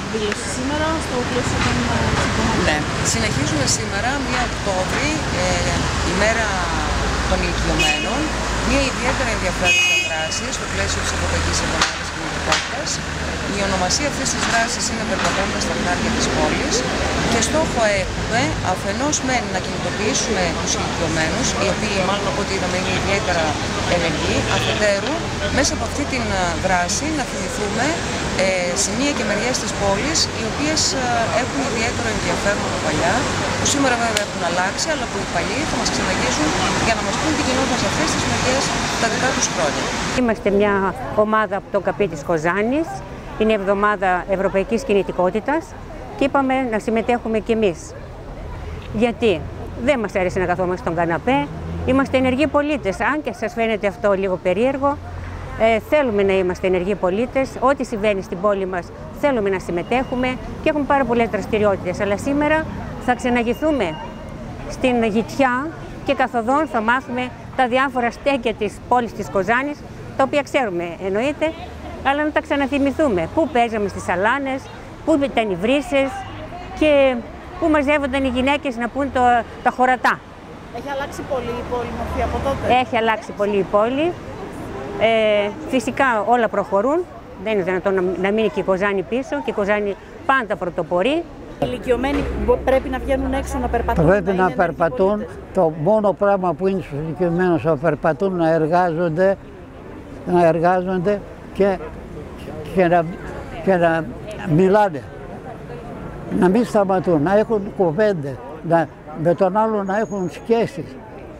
εκδήλωση σήμερα στο πλαίσιο των συμπτωμάτων. Ναι, συνεχίζουμε σήμερα 1 Οκτώβρη, ημέρα των ηλικιωμένων, μια ιδιαίτερα ενδιαφέρουσα δράση στο πλαίσιο της Ευρωπαϊκής Εβδομάδας Κινητικότητας. Η ονομασία αυτής της δράσης είναι «Περπατώντας στα χνάρια της πόλης» και στόχο έχουμε αφενός να κινητοποιήσουμε τους ηλικιωμένους, οι οποίοι μάλλον από ό,τι είδαμε είναι ιδιαίτερα ενεργοί, αφετέρου μέσα από αυτή τη δράση να θυμηθούμε σημεία και μεριές της πόλης οι οποίες έχουν ιδιαίτερο ενδιαφέρον από παλιά, που σήμερα βέβαια έχουν αλλάξει, αλλά που οι παλιοί θα μας ξαναγήσουν για να μας πούν τι γινόταν σε αυτές τις μεριές τα δικά τους χρόνια. Είμαστε μια ομάδα από το ΚΑΠΗ της Κοζάνης. Είναι η Εβδομάδα Ευρωπαϊκής Κινητικότητας και είπαμε να συμμετέχουμε κι εμείς. Γιατί δεν μας αρέσει να καθόμαστε στον καναπέ, είμαστε ενεργοί πολίτες. Αν και σας φαίνεται αυτό λίγο περίεργο, θέλουμε να είμαστε ενεργοί πολίτες. Ό,τι συμβαίνει στην πόλη μας θέλουμε να συμμετέχουμε και έχουμε πάρα πολλές δραστηριότητες. Αλλά σήμερα θα ξαναγηθούμε στην γητιά και καθοδόν θα μάθουμε τα διάφορα στέκια της πόλης της Κοζάνης, τα οποία ξέρουμε εννοείται, αλλά να τα ξαναθυμηθούμε. Πού παίζαμε στις σαλάνες, πού ήταν οι βρύσες και πού μαζεύονταν οι γυναίκες να πούν τα χωρατά. Έχει αλλάξει πολύ η πόλη μορφή από τότε? Έχει αλλάξει πολύ η πόλη. Φυσικά όλα προχωρούν. Δεν είναι δυνατόν να μείνει και η Κοζάνη πίσω και η Κοζάνη πάντα πρωτοπορεί. Οι ηλικιωμένοι πρέπει να βγαίνουν έξω να περπατούν. Πρέπει να περπατούν. Το μόνο πράγμα που είναι στους ηλικιωμένους να περπατούν, να εργάζονται και να μιλάνε. Να μην σταματούν, να έχουν κουβέντες, με τον άλλο να έχουν σχέσεις.